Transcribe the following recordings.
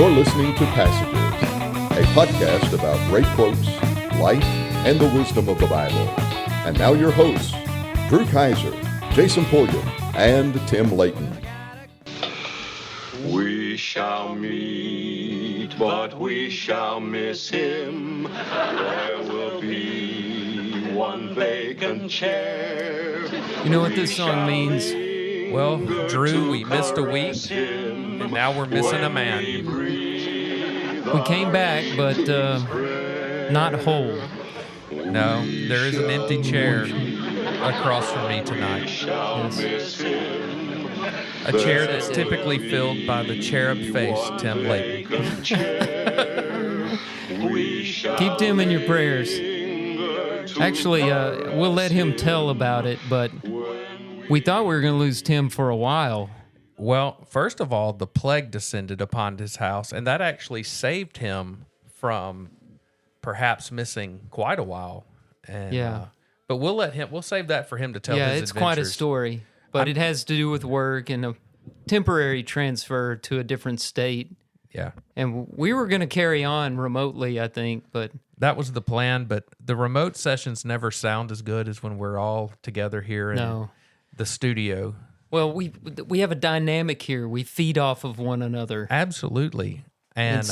You're listening to Passages, a podcast about great quotes, life, and the wisdom of the Bible. And now your hosts, Drew Kaiser, Jason Pulliam, and Tim Layton. We shall meet, but we shall miss him. There will be one vacant chair. You know what this song means? Well, Drew, we missed a week, and now we're missing a man. We came back, but not whole. No, there is an empty chair across from me tonight. Yes. A chair that's typically filled by the cherub-faced Tim Layton. Keep Tim in your prayers. Actually, we'll let him tell about it, but we thought we were going to lose Tim for a while. Well, first of all, the plague descended upon his house, and that actually saved him from perhaps missing quite a while. And, yeah. But we'll save that for him to tell his adventures. Yeah, it's quite a story, but it has to do with work and a temporary transfer to a different state. Yeah. And we were going to carry on remotely, I think, but... That was the plan, but the remote sessions never sound as good as when we're all together here in the studio. Well, we have a dynamic here. We feed off of one another. Absolutely. And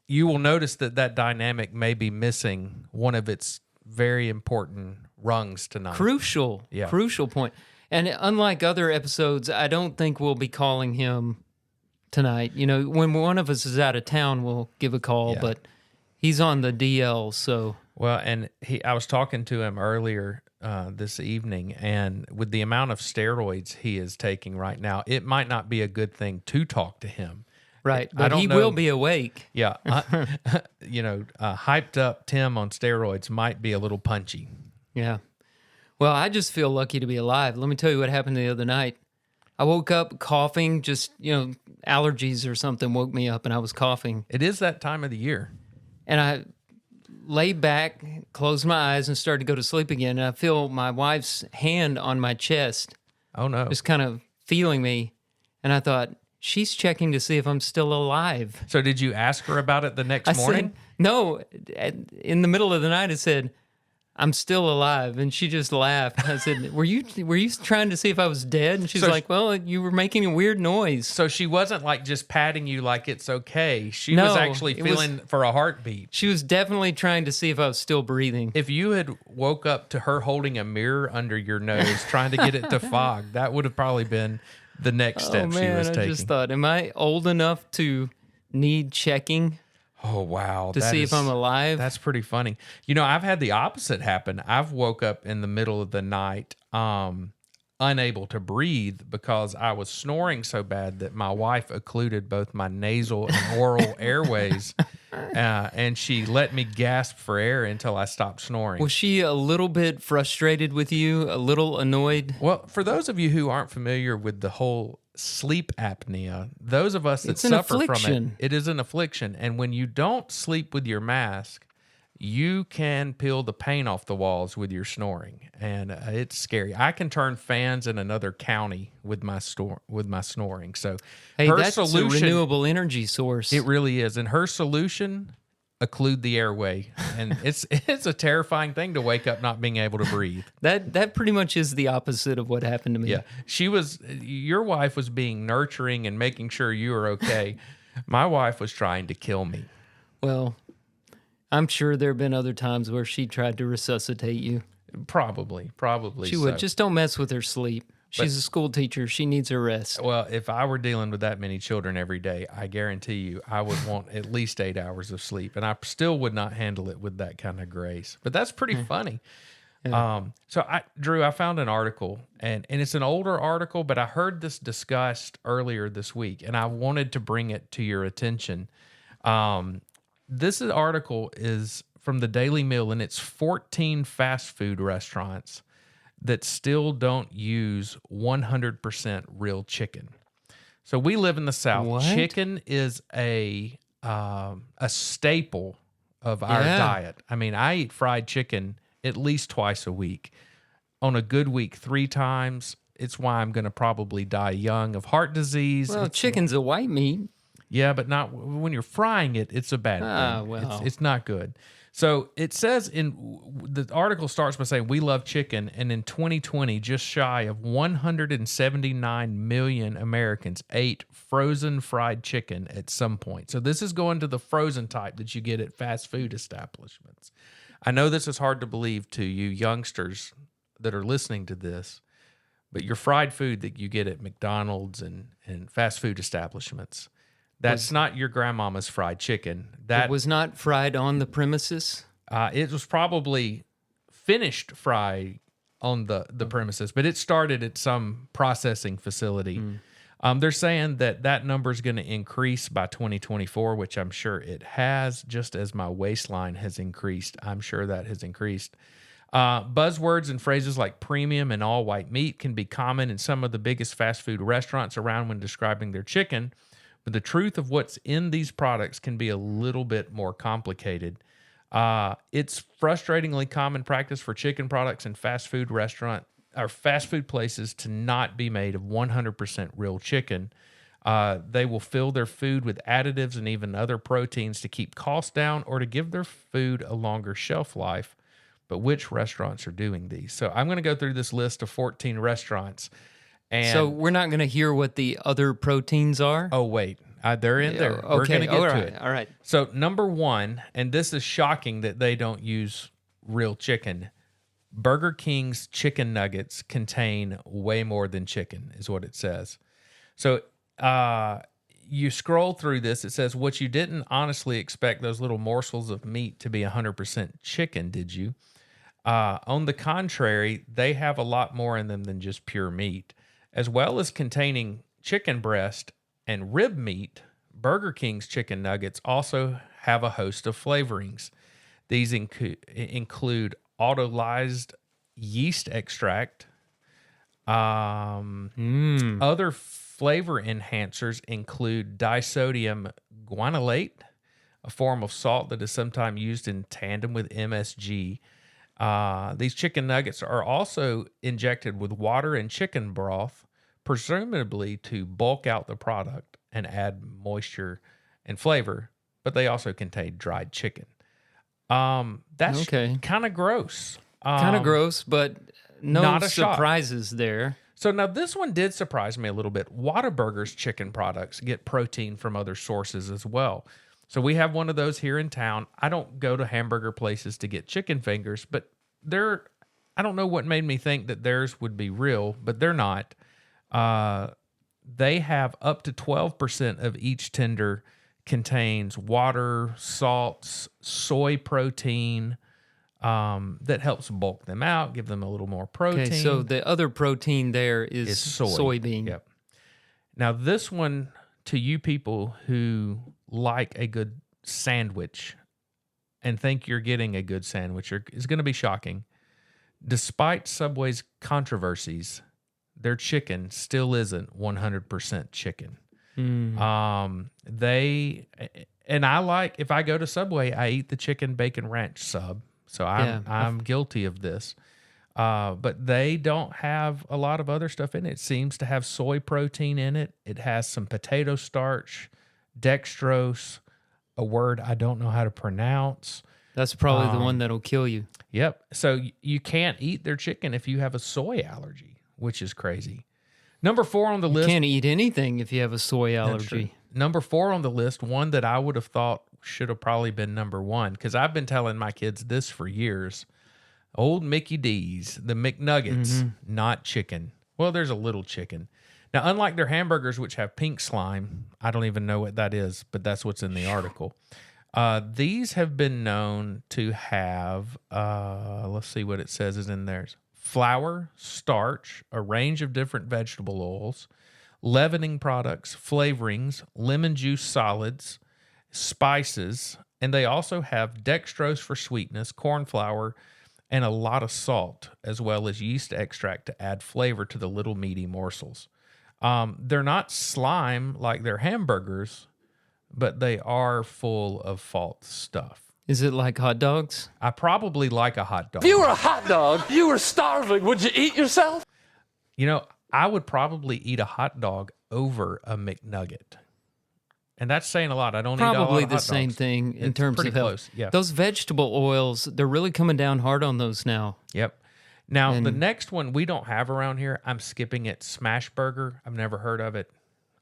you will notice that dynamic may be missing one of its very important rungs tonight. Crucial point. And unlike other episodes, I don't think we'll be calling him tonight. You know, when one of us is out of town, we'll give a call, but he's on the DL, so... Well, and I was talking to him earlier this evening, and with the amount of steroids he is taking right now, it might not be a good thing to talk to him. Right, but he will be awake. Yeah, hyped up Tim on steroids might be a little punchy. Yeah. Well, I just feel lucky to be alive. Let me tell you what happened the other night. I woke up coughing, just, allergies or something woke me up, and I was coughing. It is that time of the year. And I lay back, closed my eyes, and started to go to sleep again. And I feel my wife's hand on my chest. Oh, no. Just kind of feeling me. And I thought, she's checking to see if I'm still alive. So did you ask her about it the next morning? No. In the middle of the night, it said, I'm still alive. And she just laughed. I said, were you trying to see if I was dead? And she's like, well, you were making a weird noise. So she wasn't like just patting you like it's okay. She was actually feeling for a heartbeat. She was definitely trying to see if I was still breathing. If you had woke up to her holding a mirror under your nose, trying to get it to fog, that would have probably been the next step she was taking. I just thought, am I old enough to need checking? Oh, wow. To see if I'm alive? That's pretty funny. I've had the opposite happen. I've woke up in the middle of the night unable to breathe because I was snoring so bad that my wife occluded both my nasal and oral airways, and she let me gasp for air until I stopped snoring. Was she a little bit frustrated with you, a little annoyed? Well, for those of you who aren't familiar with the whole sleep apnea, those of us that suffer from it is an affliction. And when you don't sleep with your mask, you can peel the paint off the walls with your snoring, and it's scary. I can turn fans in another county with my snoring. So, that's a renewable energy source. It really is, and her solution: occlude the airway, and it's a terrifying thing to wake up not being able to breathe. That pretty much is the opposite of what happened to me. Yeah, your wife was being nurturing and making sure you were okay. My wife was trying to kill me. Well, I'm sure there have been other times where she tried to resuscitate you. Probably. She would. Just don't mess with her sleep. She's a school teacher. She needs her rest. Well, if I were dealing with that many children every day, I guarantee you I would want at least 8 hours of sleep, and I still would not handle it with that kind of grace. But that's pretty funny. Yeah. Drew, I found an article, and it's an older article, but I heard this discussed earlier this week, and I wanted to bring it to your attention. This article is from the Daily Mail, and it's 14 fast food restaurants that still don't use 100% real chicken. So we live in the South. What? Chicken is a staple of our diet. I mean, I eat fried chicken at least twice a week. On a good week, 3 times. It's why I'm going to probably die young of heart disease. Well, chicken's a white meat. Yeah, but not when you're frying it. It's a bad thing. Well. It's not good. So it says the article starts by saying we love chicken, and in 2020, just shy of 179 million Americans ate frozen fried chicken at some point. So this is going to the frozen type that you get at fast food establishments. I know this is hard to believe to you youngsters that are listening to this, but your fried food that you get at McDonald's and fast food establishments, that's not your grandmama's fried chicken. It was not fried on the premises? It was probably finished fried on the premises, but it started at some processing facility. They're saying that number is going to increase by 2024, which I'm sure it has, just as my waistline has increased. I'm sure that has increased. Buzzwords and phrases like premium and all white meat can be common in some of the biggest fast food restaurants around when describing their chicken. But the truth of what's in these products can be a little bit more complicated. It's frustratingly common practice for chicken products in fast food places to not be made of 100% real chicken. They will fill their food with additives and even other proteins to keep costs down or to give their food a longer shelf life. But which restaurants are doing these? So I'm going to go through this list of 14 restaurants. And so we're not going to hear what the other proteins are? Oh, wait. They're in there. Okay. We're going to get to it. All right. So number one, and this is shocking that they don't use real chicken, Burger King's chicken nuggets contain way more than chicken, is what it says. So you scroll through this, it says, what you didn't honestly expect those little morsels of meat to be 100% chicken, did you? On the contrary, they have a lot more in them than just pure meat. As well as containing chicken breast and rib meat, Burger King's chicken nuggets also have a host of flavorings. These include autolyzed yeast extract. Other flavor enhancers include disodium guanylate, a form of salt that is sometimes used in tandem with MSG. These chicken nuggets are also injected with water and chicken broth, presumably to bulk out the product and add moisture and flavor, but they also contain dried chicken. That's kind of gross. Kind of gross, but no surprises there. So now this one did surprise me a little bit. Whataburger's chicken products get protein from other sources as well. So we have one of those here in town. I don't go to hamburger places to get chicken fingers, but I don't know what made me think that theirs would be real, but they're not. They have up to 12% of each tender contains water, salts, soy protein, that helps bulk them out, give them a little more protein. Okay, so the other protein there is soybean. Yep. Now this one, to you people who like a good sandwich and think you're getting a good sandwich, is going to be shocking. Despite Subway's controversies, their chicken still isn't 100% chicken. If I go to Subway, I eat the chicken bacon ranch sub. So I'm guilty of this. But they don't have a lot of other stuff in it. It seems to have soy protein in it. It has some potato starch, dextrose, a word I don't know how to pronounce. That's probably the one that'll kill you. Yep. So you can't eat their chicken if you have a soy allergy, which is crazy. Number 4 on the list. You can't eat anything if you have a soy allergy. Number 4 on the list, one that I would have thought should have probably been number 1, because I've been telling my kids this for years. Old Mickey D's, the McNuggets, not chicken. Well, there's a little chicken. Now, unlike their hamburgers, which have pink slime, I don't even know what that is, but that's what's in the article. These have been known to have, let's see what it says is in theirs. Flour, starch, a range of different vegetable oils, leavening products, flavorings, lemon juice solids, spices, and they also have dextrose for sweetness, corn flour, and a lot of salt, as well as yeast extract to add flavor to the little meaty morsels. They're not slime like their hamburgers, but they are full of false stuff. Is it like hot dogs? I probably like a hot dog. If you were a hot dog, you were starving, would you eat yourself? You know, I would probably eat a hot dog over a McNugget. And that's saying a lot. I don't eat a lot Probably of the hot same dogs. thing in It's terms pretty of health. close, yeah. Those vegetable oils, they're really coming down hard on those now. Yep. Now, the And- next one we don't have around here, I'm skipping it. Smash Burger. I've never heard of it.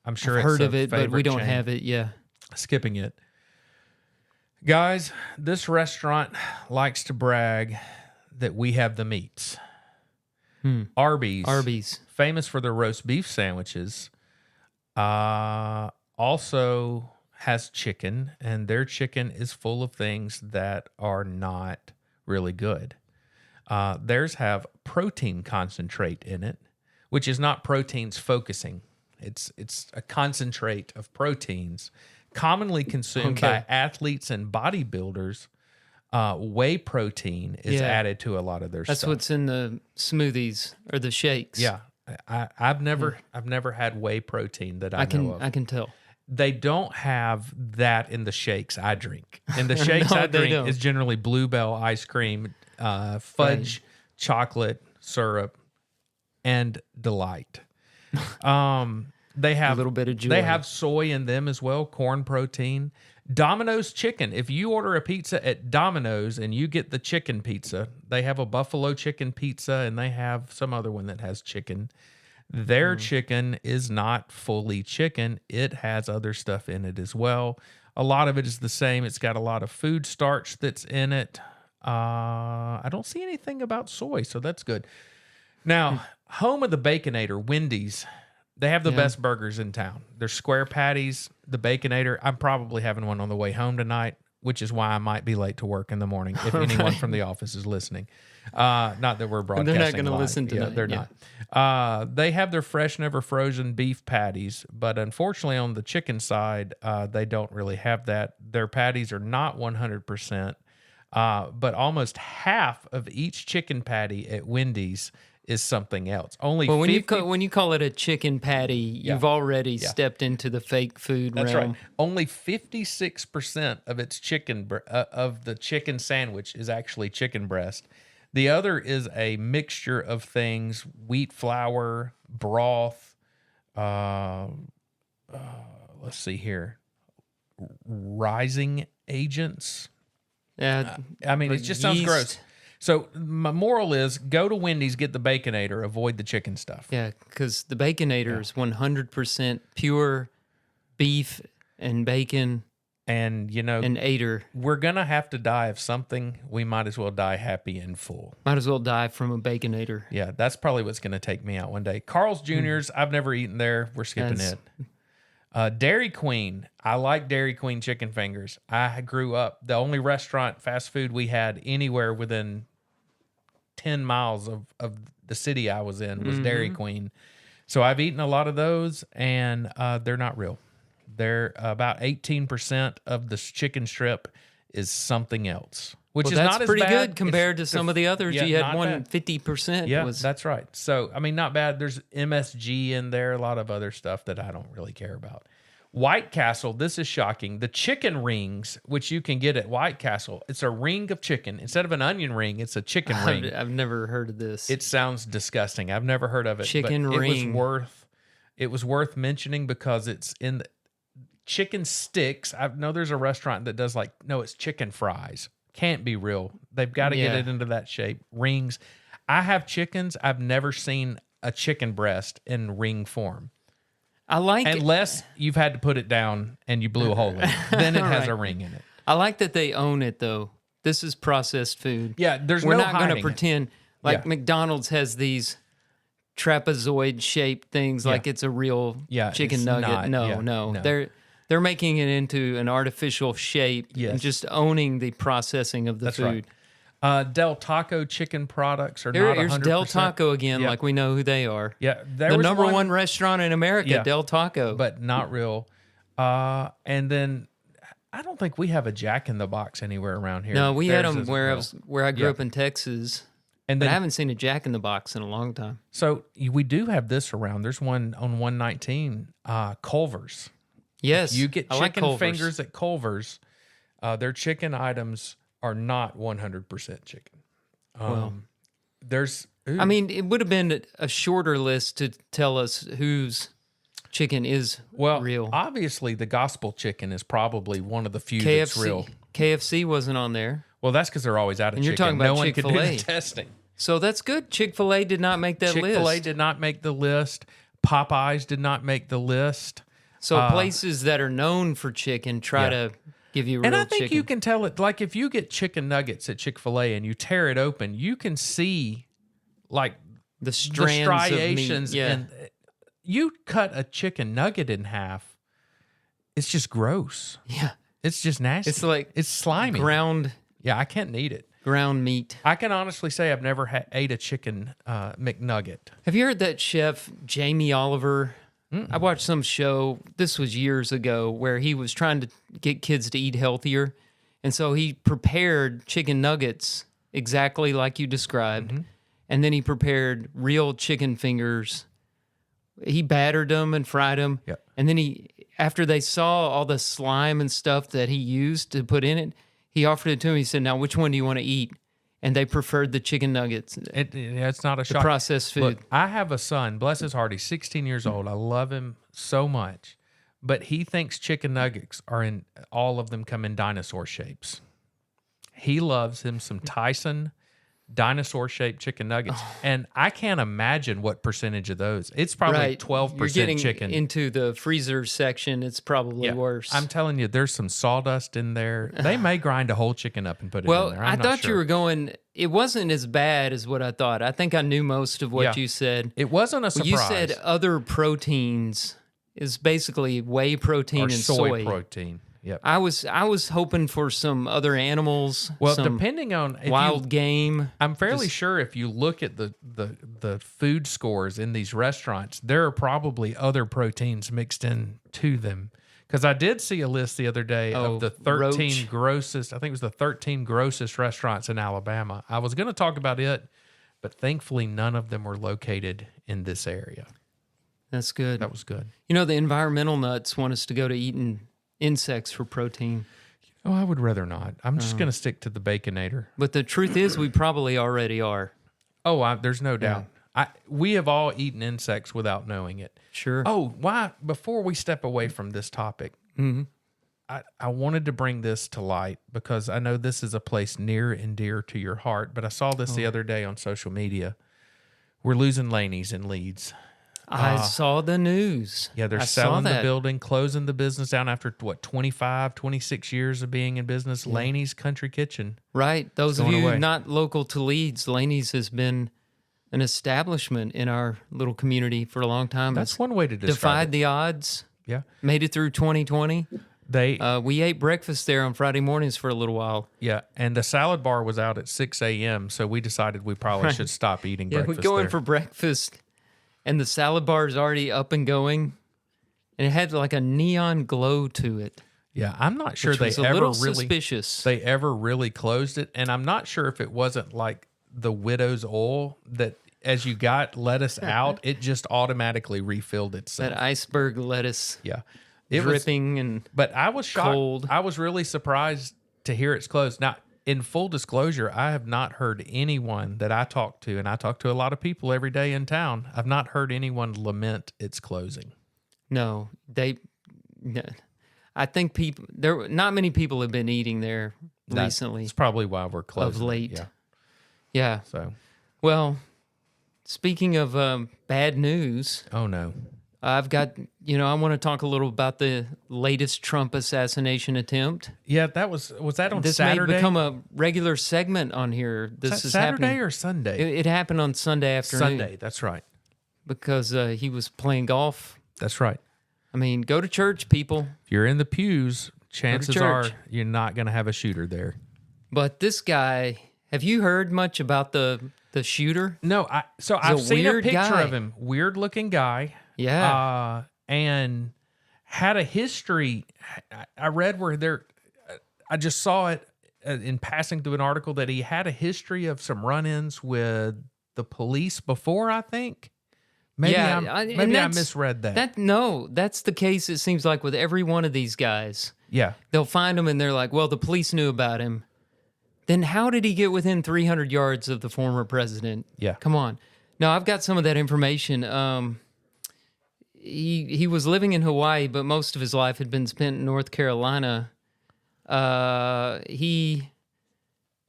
I'm sure I've it's heard a of it, but we favorite don't chain. have it. Yeah. Skipping it. Guys, this restaurant likes to brag that we have the meats. Arby's, famous for their roast beef sandwiches, also has chicken, and their chicken is full of things that are not really good. Theirs have protein concentrate in it, which is not proteins focusing. It's a concentrate of proteins commonly consumed by athletes and bodybuilders. Whey protein is added to a lot of their That's stuff. what's in the smoothies or the shakes. Yeah, I've never had whey protein that I know of. I can tell. They don't have that in the shakes I drink. In the shakes No, I they drink don't. is generally Bluebell ice cream, fudge, chocolate, syrup, and delight. They have A little bit of joy. They have soy in them as well, corn protein. Domino's chicken. If you order a pizza at Domino's and you get the chicken pizza, they have a buffalo chicken pizza and they have some other one that has chicken. Their chicken is not fully chicken. It has other stuff in it as well. A lot of it is the same. It's got a lot of food starch that's in it. I don't see anything about soy, so that's good. Now, home of the Baconator, Wendy's. They have the best burgers in town. They're square patties, the Baconator. I'm probably having one on the way home tonight, which is why I might be late to work in the morning if anyone from the office is listening. Not that we're broadcasting They're not going to live. listen tonight. They're not. They have their fresh, never frozen beef patties, but unfortunately on the chicken side, they don't really have that. Their patties are not 100%, but almost half of each chicken patty at Wendy's is something else. Only Well, 50 when you call it a chicken patty, you've already stepped into the fake food That's realm. right. Only 56% of its of the chicken sandwich is actually chicken breast. The other is a mixture of things: wheat flour, broth. Let's see here, rising agents. Yeah, I mean, it like just sounds yeast. gross. So my moral is: go to Wendy's, get the Baconator, avoid the chicken stuff. Yeah, because the Baconator is 100% pure beef and bacon And you know, and Ader. we're gonna have to die of something. We might as well die happy and full. Might as well die from a Baconator. Yeah, that's probably what's going to take me out one day. Carl's Jr.'s, I've never eaten there. We're skipping That's- it. Dairy Queen. I like Dairy Queen chicken fingers. I grew up, the only restaurant, fast food we had anywhere within 10 miles of the city I was in was Dairy Queen. So I've eaten a lot of those, and they're not real. They're about 18% of the chicken strip is something else, which Well, is that's not as pretty bad. good compared to It's- some of the others. yeah, You had not one bad. 50%. Yeah, was, that's right. So, I mean, not bad. There's MSG in there, a lot of other stuff that I don't really care about. White Castle, this is shocking. The chicken rings, which you can get at White Castle, it's a ring of chicken. Instead of an onion ring, it's a chicken ring. I've never heard of this. It sounds disgusting. I've never heard of it. Chicken but ring. It was worth mentioning because it's in the chicken sticks. I know there's a restaurant that does it's chicken fries. Can't be real. They've got to get Yeah. it into that shape. Rings. I have chickens. I've never seen a chicken breast in ring form. I like Unless you've had to put it down and you blew a hole in it. Then it has a ring in it. I like that they own it though. This is processed food. Yeah, there's We're no not going to hiding it. pretend like Yeah. McDonald's has these trapezoid shaped things like it's a real chicken it's nugget. not. No. No. They're making it into an artificial shape and Yes. just owning the processing of the That's food. right. Del Taco chicken products are not 100%. Here's Del Taco again, Yeah. like we know who they are. Yeah, there The was number one restaurant in America, Yeah. Del Taco. but not real. And then I don't think we have a Jack in the Box anywhere around here. no, we had Theirs them isn't where real. I grew Yeah. up in Texas. And But then I haven't seen a Jack in the Box in a long time. so we do have this around. There's one on 119, Culver's. Yes, You get I like chicken Culver's. fingers at Culver's. Their chicken items are not 100% chicken. There's I mean, it would have been a shorter list to tell us who's chicken is Well, real. obviously, the gospel chicken is probably one of the few KFC, that's real. KFC wasn't on there. Well, that's because they're always out of And chicken. you're talking no about one could do the Chick-fil-A. testing. So that's good. Chick-fil-A did not make that list. Chick-fil-A did not make the list. Popeyes did not make the list. So places that are known for chicken try to give you real And I chicken. think you can tell it, like if you get chicken nuggets at Chick-fil-A and you tear it open, you can see like the strands of striations. meat. Yeah. And you cut a chicken nugget in half, it's just gross. Yeah. It's just nasty. It's like it's slimy. ground I can't eat it. meat. I can honestly say I've never ate a chicken McNugget. Have you heard that chef Jamie Oliver? I watched some show, this was years ago, where he was trying to get kids to eat healthier. And so he prepared chicken nuggets exactly like you described. Mm-hmm. And then he prepared real chicken fingers. He battered them and fried them. Yep. And then after they saw all the slime and stuff that he used to put in it, he offered it to him. He said, "Now, which one do you want to eat?" And they preferred the chicken nuggets. It's not a shock. Processed food. Look, I have a son, bless his heart, he's 16 years old. I love him so much. But he thinks chicken nuggets all of them come in dinosaur shapes. He loves him some Tyson dinosaur-shaped chicken nuggets. And I can't imagine what percentage of those. It's probably 12% You're getting chicken. into the freezer section, it's probably worse. I'm telling you, there's some sawdust in there. They may grind a whole chicken up and put it well, in there. I I'm not thought sure. you were going, it wasn't as bad as what I thought. I think I knew most of what Yeah. you said. It wasn't a Well, surprise. you said other proteins is basically whey protein or and soy protein. Yep. I was hoping for some other animals. Well, some depending on if wild game. I'm fairly sure if you look at the food scores in these restaurants, there are probably other proteins mixed in to them. Because I did see a list the other day of the 13 roach. grossest, I think it was the 13 grossest restaurants in Alabama. I was going to talk about it, but thankfully none of them were located in this area. That's good. That was good. You know, the environmental nuts want us to go to eating insects for protein. Oh, I would rather not. I'm just going to stick to the Baconator. But the truth is, we probably already are. Oh, there's no doubt. We have all eaten insects without knowing it. Sure. Oh, why? Before we step away from this topic, I wanted to bring this to light because I know this is a place near and dear to your heart, but I saw this the other day on social media. We're losing Laney's in Leeds. I saw the news. Yeah, they're I saw selling the that. building, closing the business down after, 25, 26 years of being in business. Laney's Country Kitchen. Right. Those of going you away. not local to Leeds, Laney's has been an establishment in our little community for a long time. That's It's one way to describe defied it. the odds, Yeah. made it through 2020. They We ate breakfast there on Friday mornings for a little while. Yeah, and the salad bar was out at 6 a.m., so we decided we probably should stop eating Yeah, we breakfast go in there. for breakfast, and the salad bar is already up and going, and it had like a neon glow to it. Yeah, I'm not sure Which they was a ever little really suspicious. they ever really closed it, and I'm not sure if it wasn't like the widow's oil that as you got lettuce out, it just automatically refilled itself. That iceberg lettuce Yeah, it was. dripping But I was shocked. cold. I was really surprised to hear it's closed. Now, in full disclosure, I have not heard anyone that I talk to, and I talk to a lot of people every day in town. I've not heard anyone lament its closing. No, I think not many people have been eating there recently. It's probably why we're closing. Of late. Yeah. Yeah. So, Well, speaking of bad news, oh no. I've got, I want to talk a little about the latest Trump assassination attempt. Yeah, was that on This Saturday? may become a regular segment on here. This is Saturday happening. or Sunday? It happened on Sunday afternoon. Sunday. That's right. Because he was playing golf. That's right. I mean, go to church, people. If you're in the pews, chances are church. you're not going to have a shooter there. But this guy, have you heard much about the shooter? No, a I've seen a weird picture guy. of him. Weird looking guy. Yeah. And had a history. I read I just saw it in passing through an article that he had a history of some run-ins with the police before, I think. Maybe I misread that. No, that's the case, it seems like, with every one of these guys. Yeah. They'll find him and they're like, well, the police knew about him. Then how did he get within 300 yards of the former president? Yeah. Come on. Now, I've got some of that information. he was living in Hawaii, but most of his life had been spent in North Carolina.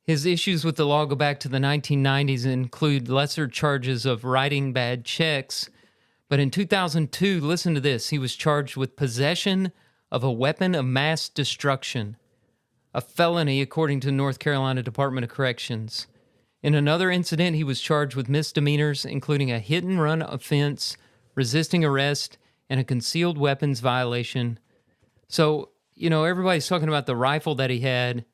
His issues with the law go back to the 1990s and include lesser charges of writing bad checks. But in 2002, listen to this, he was charged with possession of a weapon of mass destruction, a felony according to North Carolina Department of Corrections. In another incident, he was charged with misdemeanors, including a hit-and-run offense, resisting arrest, and a concealed weapons violation. So, everybody's talking about the rifle that he had.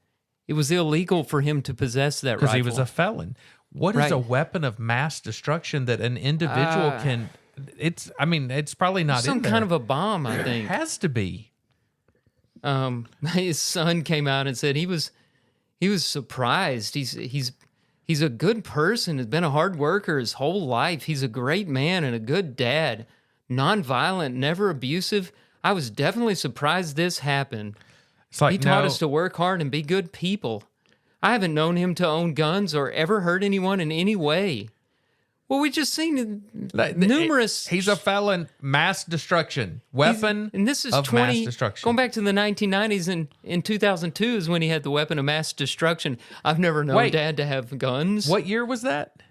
It was illegal for him to possess that rifle. Because he was a felon. What is a weapon of mass destruction that an individual can... It's probably not some in there. kind of a bomb, I think. It has to be. His son came out and said he was surprised. He's a good person. Has been a hard worker his whole life. He's a great man and a good dad. Nonviolent, never abusive. I was definitely surprised this happened. It's like, he taught us to work hard and be good people. I haven't known him to own guns or ever hurt anyone in any way. Well, we just seen numerous... He's a felon, mass destruction, weapon and this is of mass destruction. Going back to the 1990s, and in 2002 is when he had the weapon of mass destruction. I've never known Dad to have guns. What year was that?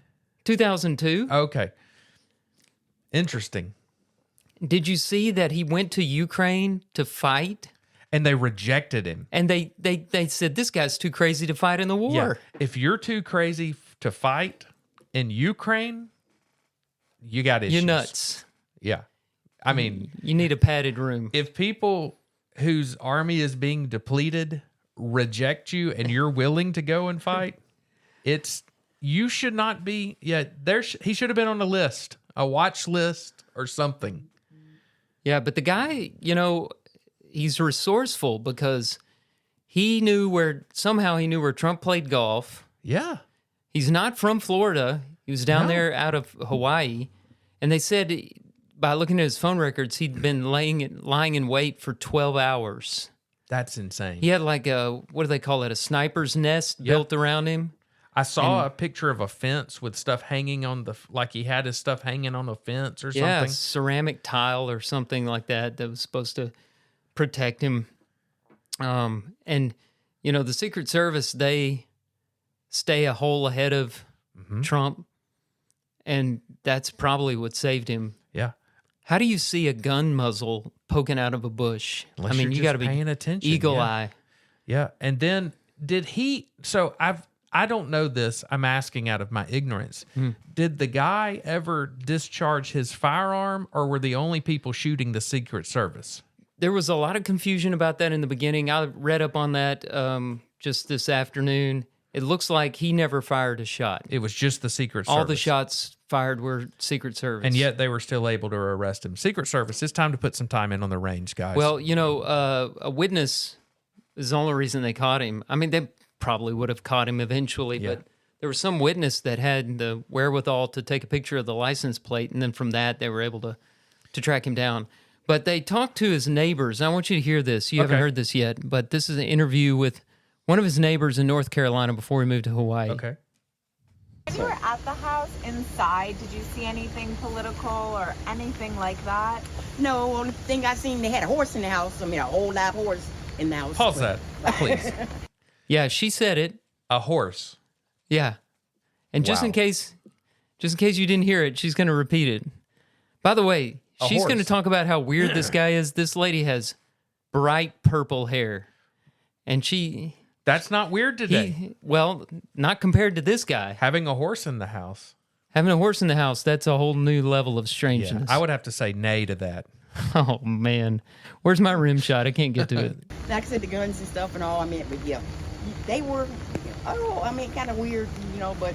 2002. Okay. Interesting. Did you see that he went to Ukraine to fight? And they rejected him. And they said, this guy's too crazy to fight in the war. Yeah. If you're too crazy to fight in Ukraine, you got issues. You're nuts. Yeah. I mean... You need a padded room. If people whose army is being depleted reject you and you're willing to go and fight, you should not be... Yeah, he should have been on a list, a watch list or something. Yeah, but the guy, he's resourceful because he knew where Trump played golf. Yeah. He's not from Florida. He was down there out of Hawaii. And they said by looking at his phone records, he'd been lying in wait for 12 hours. That's insane. He had like what do they call it? A sniper's nest built around him. I saw a picture of a fence with stuff hanging on like he had his stuff hanging on a fence or something. Yeah, ceramic tile or something like that was supposed to protect him. And, the Secret Service, they stay a hole ahead of Trump, and that's probably what saved him. Yeah. How do you see a gun muzzle poking out of a bush? Unless you got to be paying attention. Eagle eye. Yeah. And then did he... So I don't know this. I'm asking out of my ignorance. Did the guy ever discharge his firearm, or were the only people shooting the Secret Service? There was a lot of confusion about that in the beginning. I read up on that just this afternoon. It looks like he never fired a shot. It was just the Secret Service. All the shots fired were Secret Service. And yet they were still able to arrest him. Secret Service, it's time to put some time in on the range, guys. Well, a witness is the only reason they caught him. I mean, they probably would have caught him eventually, but there was some witness that had the wherewithal to take a picture of the license plate, and then from that they were able to track him down. But they talked to his neighbors. I want you to hear this. You haven't heard this yet, but this is an interview with one of his neighbors in North Carolina before he moved to Hawaii. Okay. When you were at the house inside, did you see anything political or anything like that? No, only thing I seen, they had a horse in the house. I mean, a whole live horse in the house. Pause that, please. Yeah, she said it. A horse. Yeah. And just in case you didn't hear it, she's going to repeat it. By the way, she's going to talk about how weird this guy is. This lady has bright purple hair. And That's not weird today. Well, not compared to this guy. Having a horse in the house. Having a horse in the house, that's a whole new level of strangeness. Yeah, I would have to say nay to that. Oh, man. Where's my rim shot? I can't get to it. Like I said, the guns and stuff and all, I mean, but yeah, they were, kind of weird, but,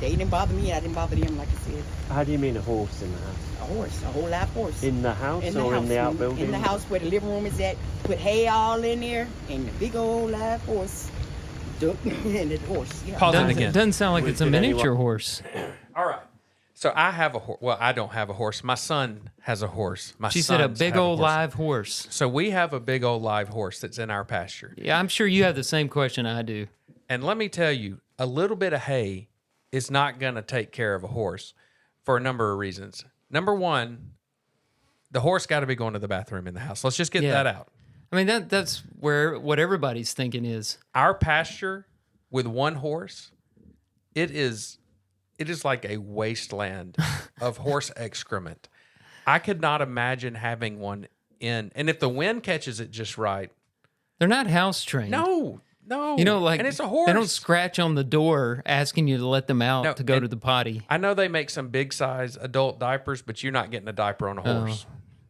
they didn't bother me. I didn't bother them, like I said. How do you mean a horse in the house? A horse, a whole live horse. In the house in the outbuilding? In the house where the living room is at. Put hay all in there, and the big old live horse. And the horse, yeah. Pause it again. Doesn't sound like it's a miniature horse. All right. So I have a horse. Well, I don't have a horse. My son has a horse. She said a big old live horse. So we have a big old live horse that's in our pasture. Yeah, I'm sure you have the same question I do. And let me tell you, a little bit of hay is not going to take care of a horse for a number of reasons. Number one, the horse got to be going to the bathroom in the house. Let's just get that out. I mean, that's what everybody's thinking is. Our pasture with one horse, it is like a wasteland of horse excrement. I could not imagine having one in, and if the wind catches it just right. They're not house trained. No. You know, like, and it's a horse. They don't scratch on the door asking you to let them out to go to the potty. I know they make some big size adult diapers, but you're not getting a diaper on a horse.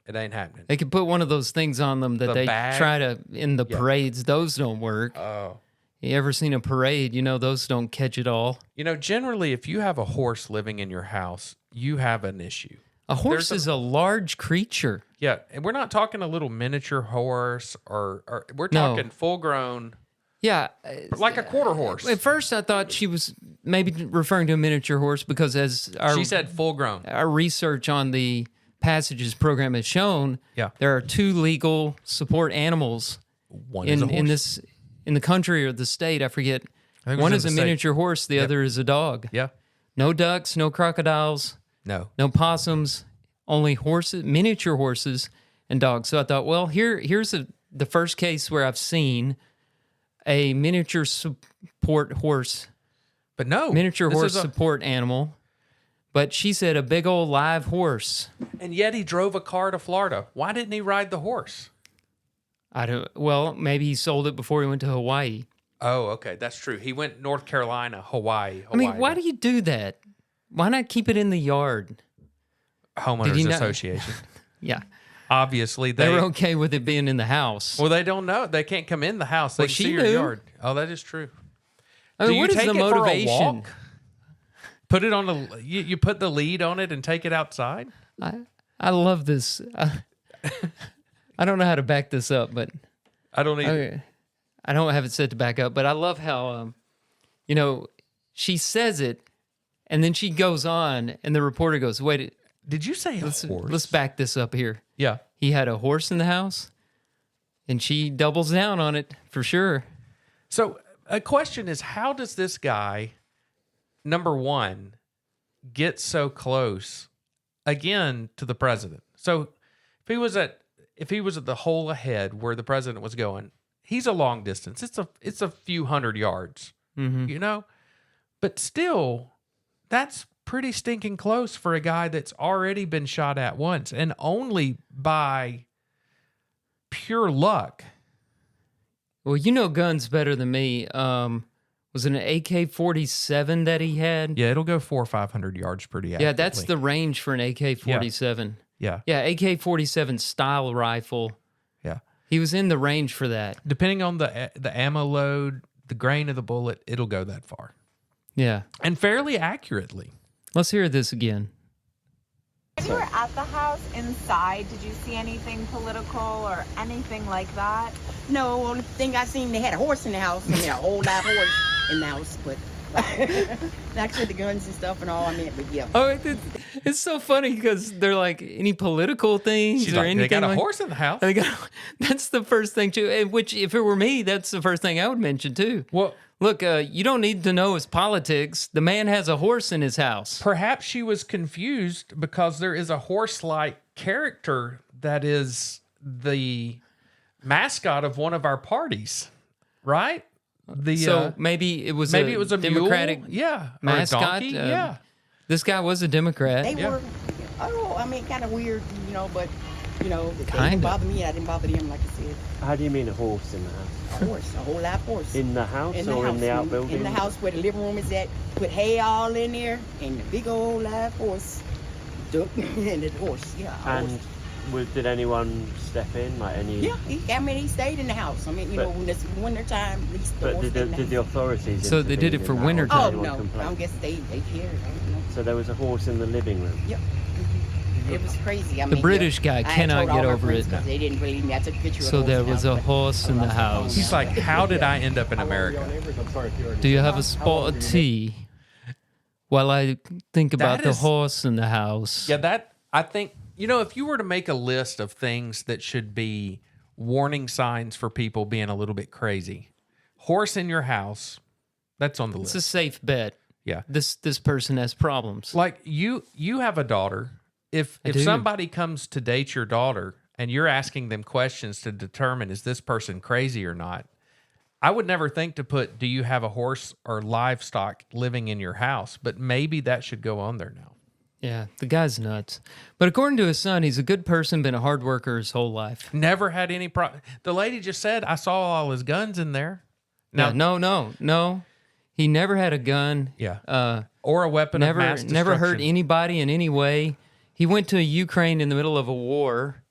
It ain't happening. They could put one of those things on them that they bag? try to, in the parades, those don't work. Oh. You ever seen a parade? You know, those don't catch it all. You know, generally, if you have a horse living in your house, you have an issue. A horse is a large creature. Yeah, and we're not talking a little miniature horse or we're talking full grown. Yeah. Like a quarter horse. At first, I thought she was maybe referring to a miniature horse because she said full grown. Our research on the Passages program has shown there are 2 legal support animals in the country or the state. I forget. One is a miniature horse. The other is a dog. Yeah. No ducks, no crocodiles. No possums, only horses, miniature horses and dogs. So I thought, well, here's the first case where I've seen a miniature support horse. But no. Miniature horse support animal. But she said a big old live horse. And yet he drove a car to Florida. Why didn't he ride the horse? Well, maybe he sold it before he went to Hawaii. Oh, okay. That's true. He went North Carolina, Hawaii. I mean, why do you do that? Why not keep it in the yard? Homeowners Association. Yeah. Obviously, they were okay with it being in the house. Well, they don't know. They can't come in the house. They see your yard. Oh, that is true. I mean, what is the motivation? Put it on you put the lead on it and take it outside? I love this. I don't know how to back this up, but I don't either. I don't have it set to back up, but I love how, she says it, and then she goes on, and the reporter goes, wait. Did you say horse? Let's back this up here. Yeah. He had a horse in the house, and she doubles down on it for sure. So a question is, how does this guy, number one, get so close again to the president? So if he was at the hole ahead where the president was going, he's a long distance. It's a few hundred yards, but still, that's pretty stinking close for a guy that's already been shot at once and only by pure luck. Well, you know guns better than me. Was it an AK-47 that he had? Yeah, it'll go 400 or 500 yards pretty accurately. Yeah, that's the range for an AK-47. Yeah. Yeah, AK-47 style rifle. Yeah. He was in the range for that. Depending on the ammo load, the grain of the bullet, it'll go that far. Yeah. And fairly accurately. Let's hear this again. When you were at the house inside, did you see anything political or anything like that? No, only thing I seen, they had a horse in the house. I mean, a whole live horse in the house, but actually the guns and stuff and all, I mean, but yeah. Oh, it's so funny because they're like, any political things She's or like, anything. They got a horse in the house. That's the first thing too. Which, if it were me, that's the first thing I would mention too. Well, look, you don't need to know his politics. The man has a horse in his house. Perhaps she was confused because there is a horse-like character that is the mascot of one of our parties, right? Maybe it was a Democratic mule? mascot. Donkey? Yeah. This guy was a Democrat. They were, kind of weird, but, they didn't bother me. I didn't bother them, like I said. How do you mean a horse in the house? A horse, a whole live horse. In the house in the outbuilding? In the house where the living room is at. Put hay all in there, and the big old live horse. Duck and the horse, yeah. And did anyone step in, like any? Yeah, he stayed in the house. I mean, when it's winter time, at least the horse did the authorities? So they did it for winter time. Oh no, I don't guess they cared. I don't know. So there was a horse in the living room. Yep. It was crazy. The British guy cannot get over it. They didn't believe me. I took a picture so there was a horse in the house. He's like, how did I end up in America? Do you have a spot of tea? While I think about the horse in the house. Yeah, I think, if you were to make a list of things that should be warning signs for people being a little bit crazy, horse in your house, that's on the list. It's a safe bet. Yeah. This person has problems. Like you have a daughter. if somebody comes to date your daughter and you're asking them questions to determine is this person crazy or not, I would never think to put, do you have a horse or livestock living in your house? But maybe that should go on there now. Yeah, the guy's nuts. But according to his son, he's a good person, been a hard worker his whole life. Never had any problem. The lady just said, I saw all his guns in there. Now, No. He never had a gun. Yeah. Or a weapon of mass destruction. Never hurt anybody in any way. He went to Ukraine in the middle of a war,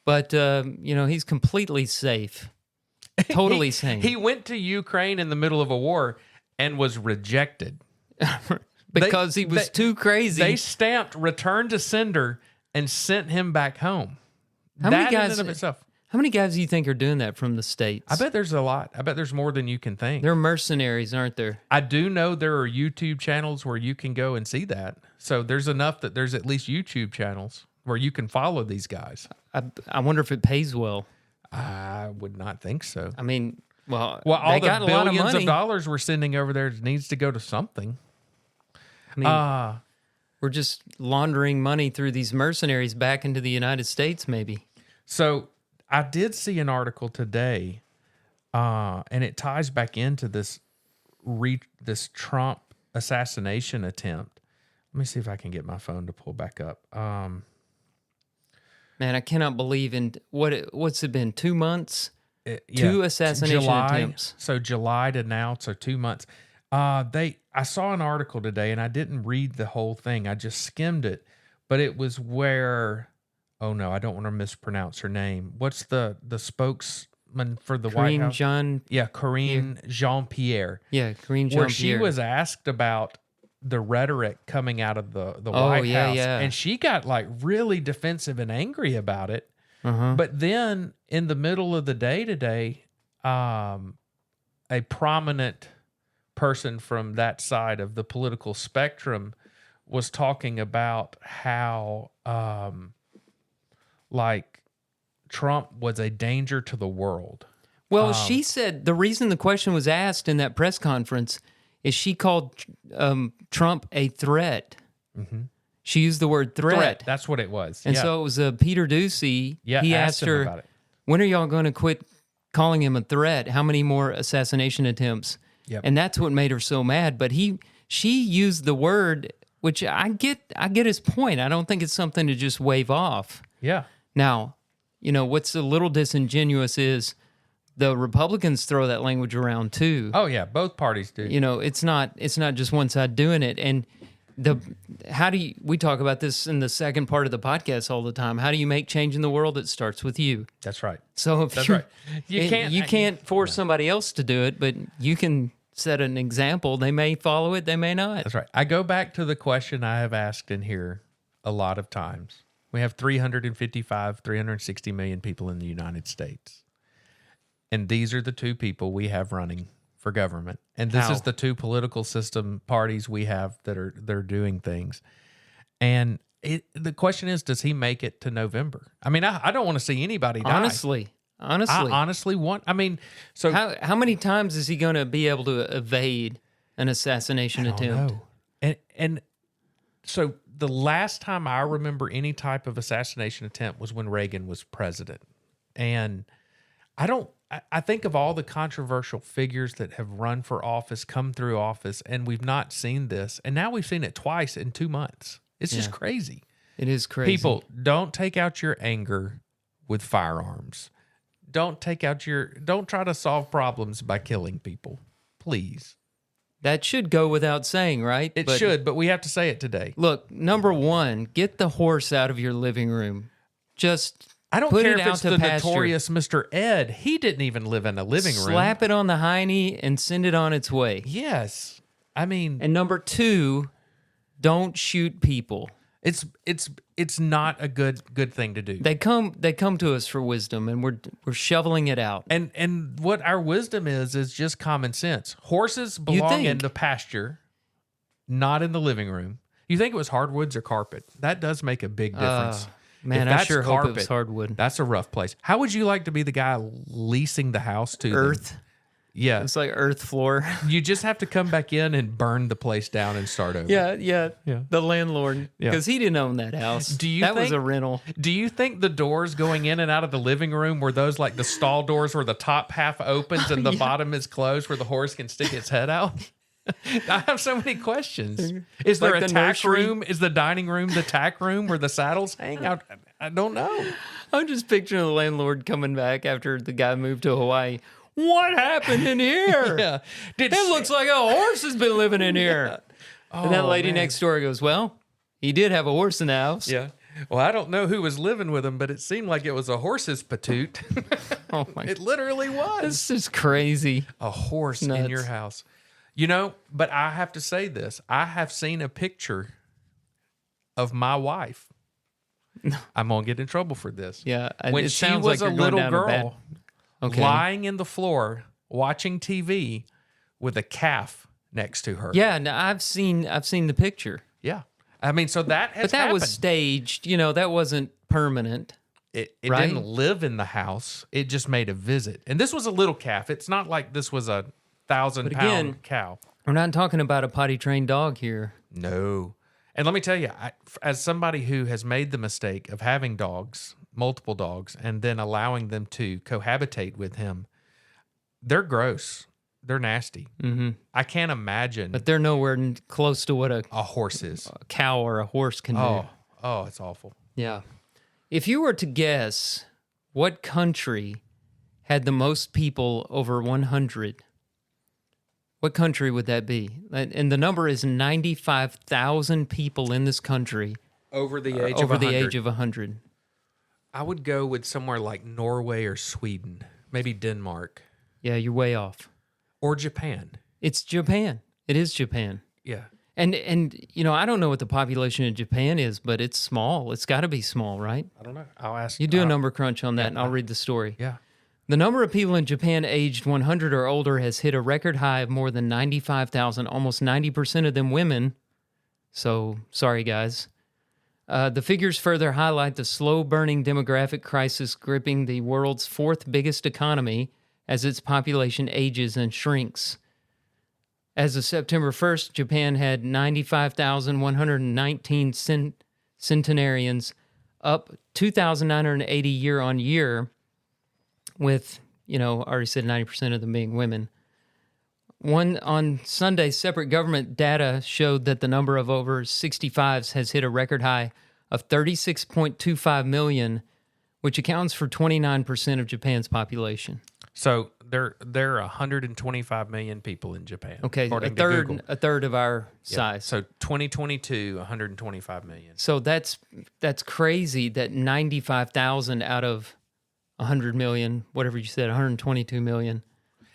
but, he's completely safe. Totally sane. He went to Ukraine in the middle of a war and was rejected. Because he was too crazy. They stamped return to sender and sent him back home. How many guys do you think are doing that from the States? I bet there's a lot. I bet there's more than you can think. They're mercenaries, aren't there? I do know there are YouTube channels where you can go and see that. So there's enough that there's at least YouTube channels where you can follow these guys. I wonder if it pays well. I would not think so. I mean, all all got the a lot of billions money. of dollars we're sending over there needs to go to something. I mean, we're just laundering money through these mercenaries back into the United States, maybe. So I did see an article today, and it ties back into this Trump assassination attempt. Let me see if I can get my phone to pull back up. Man, I cannot believe in what's it been? 2 months? 2 assassination attempts. So July to now, so 2 months. I saw an article today, and I didn't read the whole thing. I just skimmed it, but it was where, oh no, I don't want to mispronounce her name. What's the spokesman for the White House? Karine Jean-Pierre. Yeah, Karine Jean-Pierre. Where she was asked about the rhetoric coming out of the White House, and she got like really defensive and angry about it. But then in the middle of the day today, a prominent person from that side of the political spectrum was talking about how Trump was a danger to the world. Well, she said the reason the question was asked in that press conference is she called Trump a threat. Mm-hmm. She used the word threat. That's what it was. And so it was Peter Ducey. Yeah, he asked her, about it. When are y'all going to quit calling him a threat? How many more assassination attempts? Yep. And that's what made her so mad. But she used the word, which I get his point. I don't think it's something to just wave off. Yeah. Now, what's a little disingenuous is the Republicans throw that language around too. Oh yeah, both parties do. It's not just one side doing it. And we talk about this in the second part of the podcast all the time. How do you make change in the world? It starts with you. That's right. So if you can't force somebody else to do it, but you can set an example. They may follow it, they may not. That's right. I go back to the question I have asked in here a lot of times. We have 360 million people in the United States. And these are the two people we have running for government. And this is the two political system parties we have that are doing things. And the question is, does he make it to November? I mean, I don't want to see anybody die. Honestly. I honestly want, so how many times is he going to be able to evade an assassination attempt? And so the last time I remember any type of assassination attempt was when Reagan was president. And I think of all the controversial figures that have run for office, come through office, and we've not seen this. And now we've seen it twice in 2 months. It's just crazy. It is crazy. People, don't take out your anger with firearms. Don't try to solve problems by killing people. Please. That should go without saying, right? It should, but we have to say it today. Look, number one, get the horse out of your living room. I don't put care it if out it's to the pasture. Notorious Mr. Ed. He didn't even live in a living room. Slap it on the hiney and send it on its way. Yes. And number two, don't shoot people. It's not a good thing to do. They come to us for wisdom, and we're shoveling it out. And what our wisdom is just common sense. Horses belong in the pasture, not in the living room. You think it was hardwoods or carpet? That does make a big difference. Man, I sure hope it was hardwood. That's a rough place. How would you like to be the guy leasing the house to Earth? them? Yeah. It's like earth floor. You just have to come back in and burn the place down and start over. Yeah. The landlord, because he didn't own that house. That was a rental. Do you think the doors going in and out of the living room were those like the stall doors where the top half opens and the bottom is closed where the horse can stick its head out? I have so many questions. Is there Like a the tack nursery? room? Is the dining room the tack room where the saddles hang? I don't know. I'm just picturing the landlord coming back after the guy moved to Hawaii. What happened in here? Yeah. It looks like a horse has been living in here. And that lady next door goes, well, he did have a horse in the house. Yeah. Well, I don't know who was living with him, but it seemed like it was a horse's patoot. Oh my! It literally was. This is crazy. A horse in Nuts. your house. You know, but I have to say this. I have seen a picture of my wife. I'm going to get in trouble for this. Yeah. When it she sounds was like a you're going little down a bad- girl, Okay. lying in the floor, watching TV with a calf next to her. Yeah, no, I've seen the picture. Yeah. I mean, so that has But that happened. was staged. You know, that wasn't permanent. It right? didn't live in the house. It just made a visit. And this was a little calf. It's not like this was a 1,000-pound cow. We're not talking about a potty trained dog here. No. And let me tell you, as somebody who has made the mistake of having dogs, multiple dogs, and then allowing them to cohabitate with him, they're gross. They're nasty. Mm-hmm. I can't imagine But they're nowhere close to what a horse is. cow or a horse can do. Oh, it's awful. Yeah. If you were to guess what country had the most people over 100, what country would that be? And the number is 95,000 people in this country Over the age over of 100. the age of 100. I would go with somewhere like Norway or Sweden, maybe Denmark Yeah, you're way off. or Japan. It's Japan. It is Japan. Yeah. And you know, I don't know what the population of Japan is, but it's small. It's got to be small, right? I don't know. I'll ask You do a number crunch on that, and I'll read the story. Yeah. The number of people in Japan aged 100 or older has hit a record high of more than 95,000, almost 90% of them women. So, sorry, guys. The figures further highlight the slow-burning demographic crisis gripping the world's fourth biggest economy as its population ages and shrinks. As of September 1st, Japan had 95,119 centenarians, up 2,980 year on year, with, you know, I already said 90% of them being women. On Sunday, separate government data showed that the number of over 65s has hit a record high of 36.25 million, which accounts for 29% of Japan's population. So there are 125 million people in Japan. Okay, according to Google. a third of our Yeah. size. So 2022, 125 million. So that's crazy that 95,000 out of 100 million, whatever you said, 122 million.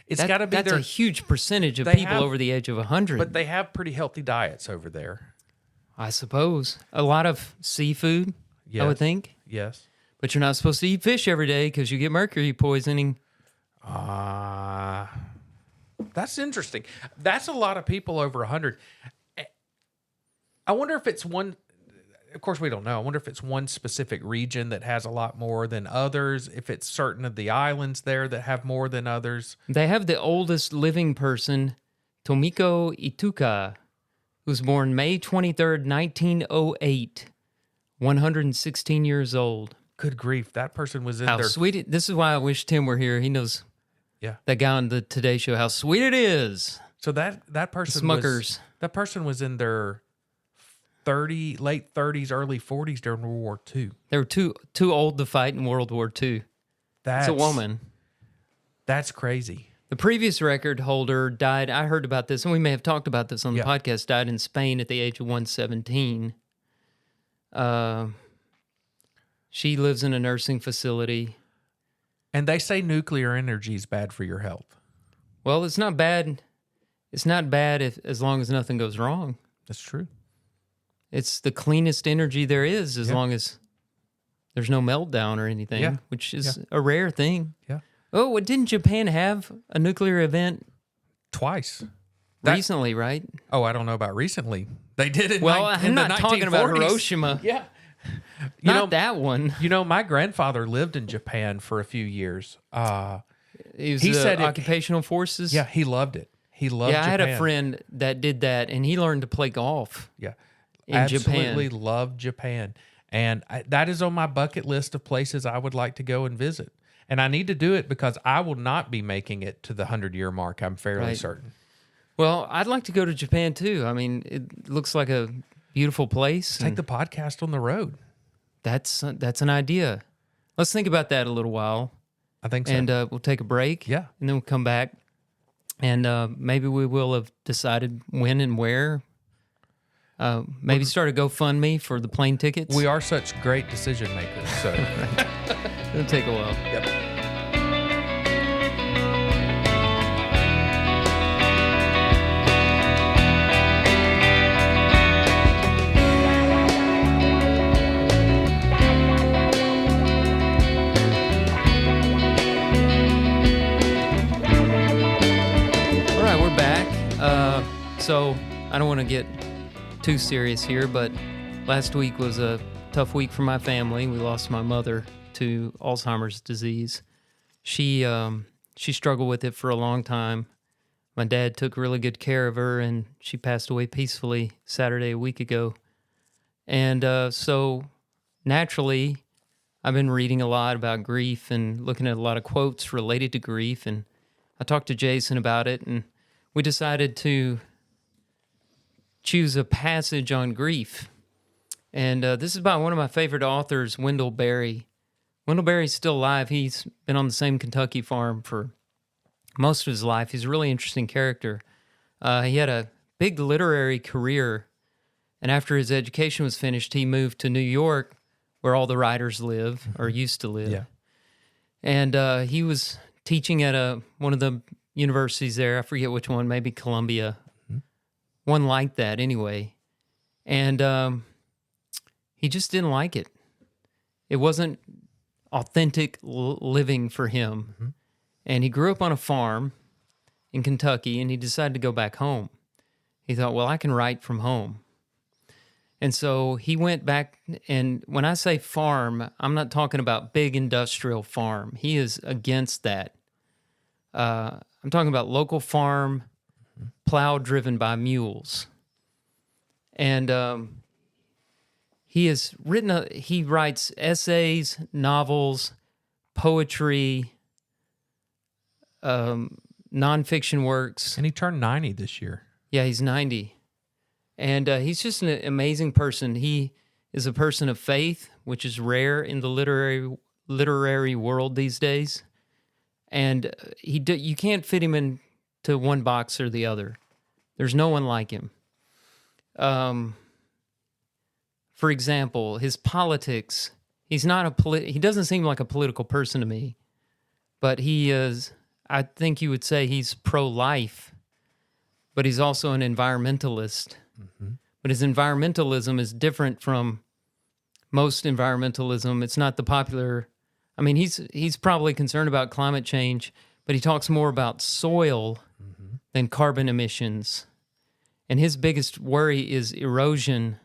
It's got to be that's their a huge percentage of they people have- over the age of 100. But they have pretty healthy diets over there. I suppose a lot of seafood, I would Yes. think. Yes. But you're not supposed to eat fish every day because you get mercury poisoning. That's interesting. That's a lot of people over 100. I wonder if it's one. Of course, we don't know. I wonder if it's one specific region that has a lot more than others. If it's certain of the islands there that have more than others. They have the oldest living person, Tomiko Ituka, who was born May 23rd, 1908, 116 years old. Good grief, that person was in How their sweet it, this is why I wish Tim were here. He knows that guy on the Today Show, how sweet it is. So that person Smuckers. was in their late 30s, early 40s during World War II. They were too old to fight in World War II. It's a woman. That's crazy. The previous record holder died, I heard about this, and we may have talked about this on the podcast, died in Spain at the age of 117. She lives in a nursing facility. And they say nuclear energy is bad for your health. Well, it's not bad. It's not bad as long as nothing goes wrong. That's true. It's the cleanest energy there is as long as there's no meltdown or anything, which is a rare thing. Yeah. Oh, didn't Japan have a nuclear event? Twice. Recently, right? Oh, I don't know about recently. They did it. I'm not talking about Hiroshima. Yeah. Not that one. You know, my grandfather lived in Japan for a few years. He said occupational forces. Yeah, he loved it. He loved Japan. I had a friend that did that, and he learned to play golf. Yeah, in absolutely Japan. loved Japan. And that is on my bucket list of places I would like to go and visit. And I need to do it because I will not be making it to the 100-year mark, I'm fairly certain. Well, I'd like to go to Japan too. I mean, it looks like a beautiful place. Take the podcast on the road. That's an idea. Let's think about that a little while. I think so. And we'll take a break. Yeah. And then we'll come back. And maybe we will have decided when and where. Maybe start a GoFundMe for the plane tickets. We are such great decision makers, so it'll take a while. Yep. All right, we're back. So I don't want to get too serious here, but last week was a tough week for my family. We lost my mother to Alzheimer's disease. She struggled with it for a long time. My dad took really good care of her, and she passed away peacefully Saturday a week ago. And so naturally, I've been reading a lot about grief and looking at a lot of quotes related to grief. And I talked to Jason about it, and we decided to choose a passage on grief. And this is by one of my favorite authors, Wendell Berry. Wendell Berry's still alive. He's been on the same Kentucky farm for most of his life. He's a really interesting character. He had a big literary career, and after his education was finished, he moved to New York, where all the writers live, or used to live. Yeah. And he was teaching at one of the universities there. I forget which one, maybe Columbia. One like that anyway. And he just didn't like it. It wasn't authentic living for him. Mm-hmm. And he grew up on a farm in Kentucky, and he decided to go back home. He thought, well, I can write from home. And so he went back, and when I say farm, I'm not talking about big industrial farm. He is against that. I'm talking about local farm, plow driven by mules. And he writes essays, novels, poetry, nonfiction works. And he turned 90 this year. Yeah, he's 90. And he's just an amazing person. He is a person of faith, which is rare in the literary world these days. And you can't fit him into one box or the other. There's no one like him. For example, his politics, he doesn't seem like a political person to me, but he is, I think you would say he's pro-life, but he's also an environmentalist. Mm-hmm. But his environmentalism is different from most environmentalism. It's not the popular, I mean, he's probably concerned about climate change, but he talks more about soil than carbon emissions. And his biggest worry is erosion.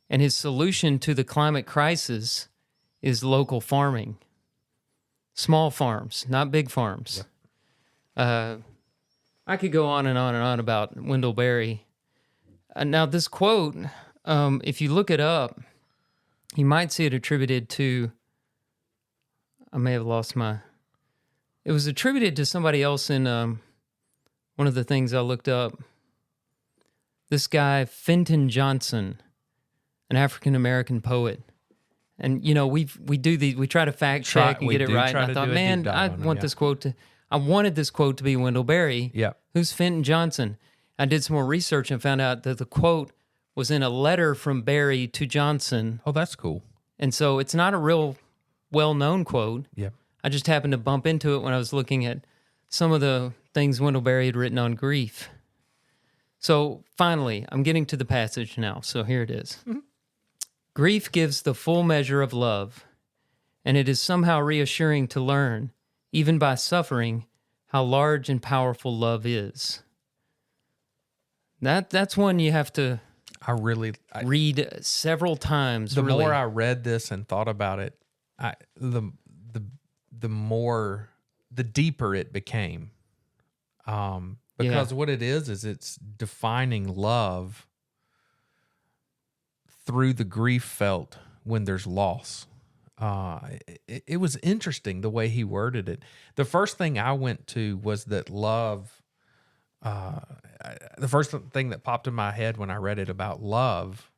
And his solution to the climate crisis is local farming. Small farms, not big farms. Yeah. I could go on and on and on about Wendell Berry. Now, this quote, if you look it up, you might see it attributed to, I may have lost it was attributed to somebody else in one of the things I looked up. This guy, Fenton Johnson, an African-American poet. And, you know, we try to fact check and get it right. And I thought, man, I wanted this quote to be Wendell Berry. Yeah. Who's Fenton Johnson? I did some more research and found out that the quote was in a letter from Berry to Johnson. Oh, that's cool. And so it's not a real well-known quote. Yeah. I just happened to bump into it when I was looking at some of the things Wendell Berry had written on grief. So finally, I'm getting to the passage now. So here it is. Mm-hmm. Grief gives the full measure of love, and it is somehow reassuring to learn, even by suffering, how large and powerful love is. That's one you have to read several times. The more I read this and thought about it, the more the deeper it became. Because what it is it's defining love through the grief felt when there's loss. It was interesting the way he worded it. The first thing I went to was that love, the first thing that popped in my head when I read it about love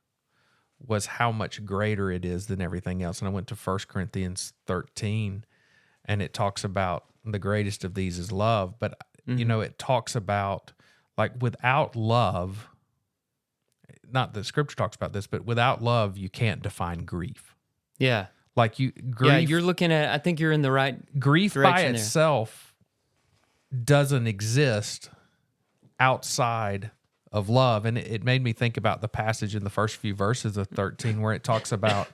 was how much greater it is than everything else. And I went to 1 Corinthians 13, and it talks about the greatest of these is love. But, it talks about, like, without love, not the scripture talks about this, but without love, you can't define grief. Yeah. Like grief. Yeah, you're looking at, I think you're in the right grief by direction there. itself doesn't exist outside of love. And it made me think about the passage in the first few verses of 13 where it talks about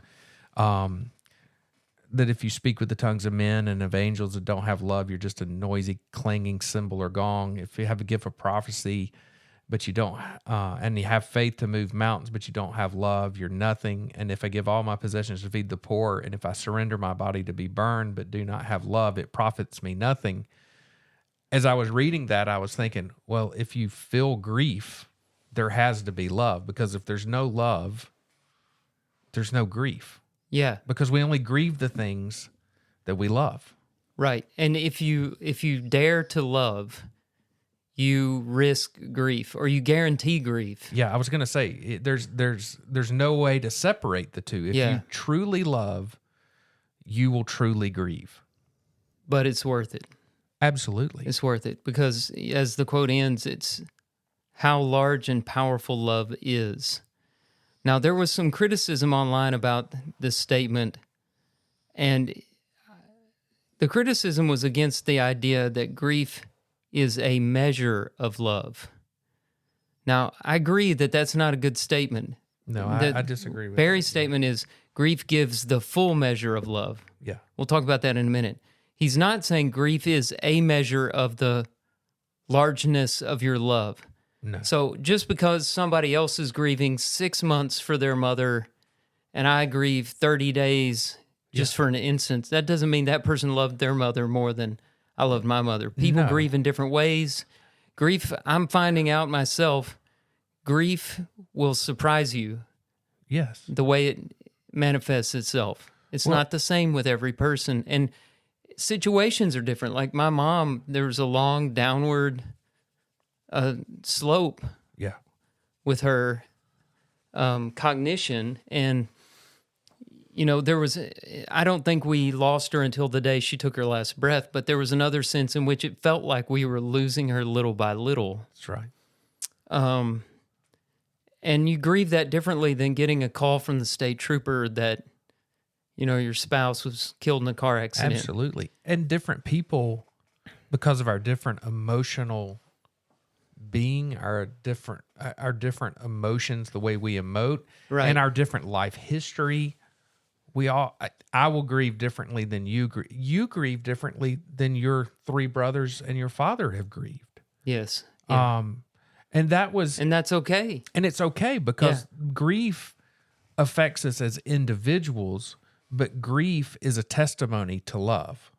that if you speak with the tongues of men and of angels that don't have love, you're just a noisy, clanging cymbal or gong. If you have a gift of prophecy, but you don't, and you have faith to move mountains, but you don't have love, you're nothing. And if I give all my possessions to feed the poor, and if I surrender my body to be burned, but do not have love, it profits me nothing. As I was reading that, I was thinking, well, if you feel grief, there has to be love, because if there's no love, there's no grief. Yeah. Because we only grieve the things that we love. Right. And if you dare to love, you risk grief, or you guarantee grief. Yeah, I was going to say there's no way to separate the two. If you truly love, you will truly grieve. But it's worth it. Absolutely. It's worth it, because as the quote ends, it's how large and powerful love is. Now, there was some criticism online about this statement, and the criticism was against the idea that grief is a measure of love. Now, I agree that that's not a good statement. No, I disagree with Barry's statement is grief gives the full measure of love. Yeah. We'll talk about that in a minute. He's not saying grief is a measure of the largeness of your love. No. So just because somebody else is grieving 6 months for their mother and I grieve 30 days just for an instance, that doesn't mean that person loved their mother more than I loved my mother. People grieve in different ways. Grief, I'm finding out myself, grief will surprise you. Yes. The way it manifests itself. It's not the same with every person. And situations are different. Like my mom, there was a long downward slope with her cognition. And, there was, I don't think we lost her until the day she took her last breath, but there was another sense in which it felt like we were losing her little by little. That's right. And you grieve that differently than getting a call from the state trooper that, your spouse was killed in a car accident. Absolutely. And different people, because of our different emotional being, our different emotions, the way we emote, and our different life history, I will grieve differently than you grieve. You grieve differently than your three brothers and your father have grieved. Yes. Yeah. And that's okay. And it's okay, because grief affects us as individuals, but grief is a testimony to love.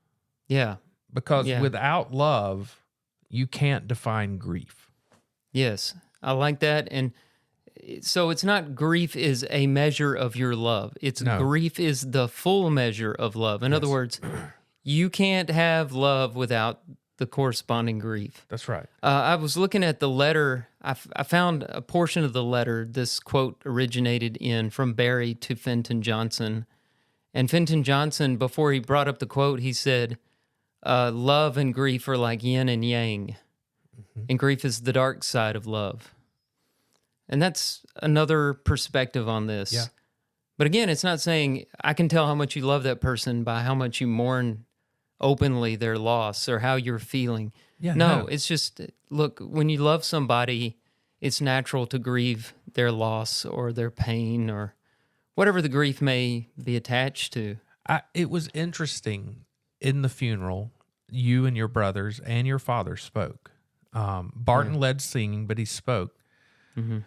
Yeah. Because without love, you can't define grief. Yes. I like that. And so it's not grief is a measure of your love. It's grief is the full measure of love. In other words, you can't have love without the corresponding grief. That's right. I was looking at the letter. I found a portion of the letter this quote originated in from Berry to Fenton Johnson. And Fenton Johnson, before he brought up the quote, he said, love and grief are like yin and yang. Mm-hmm. And grief is the dark side of love. And that's another perspective on this. Yeah. But again, it's not saying I can tell how much you love that person by how much you mourn openly their loss or how you're feeling. Yeah, no, it's just, look, when you love somebody, it's natural to grieve their loss or their pain or whatever the grief may be attached to. It was interesting in the funeral, you and your brothers and your father spoke. Barton led singing, but he spoke. Mm-hmm.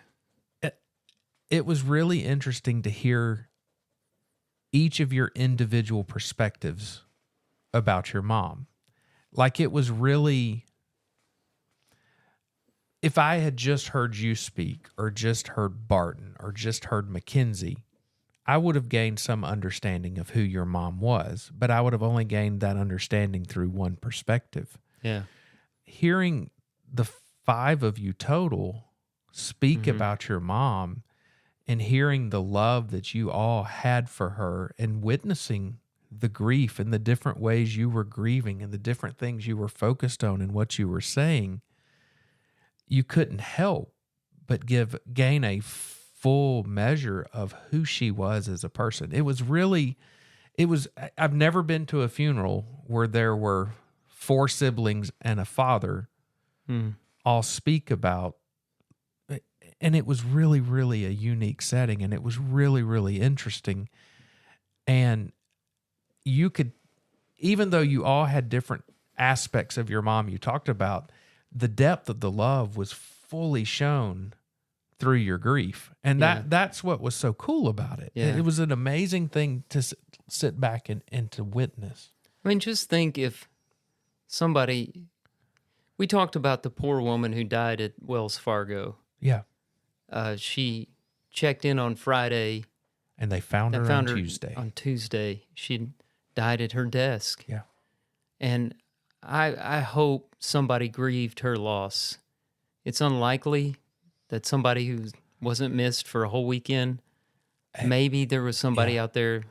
It was really interesting to hear each of your individual perspectives about your mom. Like it was really, if I had just heard you speak or just heard Barton or just heard Mackenzie, I would have gained some understanding of who your mom was, but I would have only gained that understanding through one perspective. Yeah. Hearing the 5 of you total speak about your mom and hearing the love that you all had for her and witnessing the grief and the different ways you were grieving and the different things you were focused on and what you were saying, you couldn't help but gain a full measure of who she was as a person. I've never been to a funeral where there were 4 siblings and a father all speak about, and it was really, really a unique setting, and it was really, really interesting. And you could, even though you all had different aspects of your mom you talked about, the depth of the love was fully shown through your grief. And that's what was so cool about it. Yeah. It was an amazing thing to sit back and to witness. I mean, just think if somebody, we talked about the poor woman who died at Wells Fargo. Yeah. She checked in on Friday. And they found her on Tuesday. On Tuesday. She died at her desk. Yeah. And I hope somebody grieved her loss. It's unlikely that somebody who wasn't missed for a whole weekend, maybe there was somebody out there.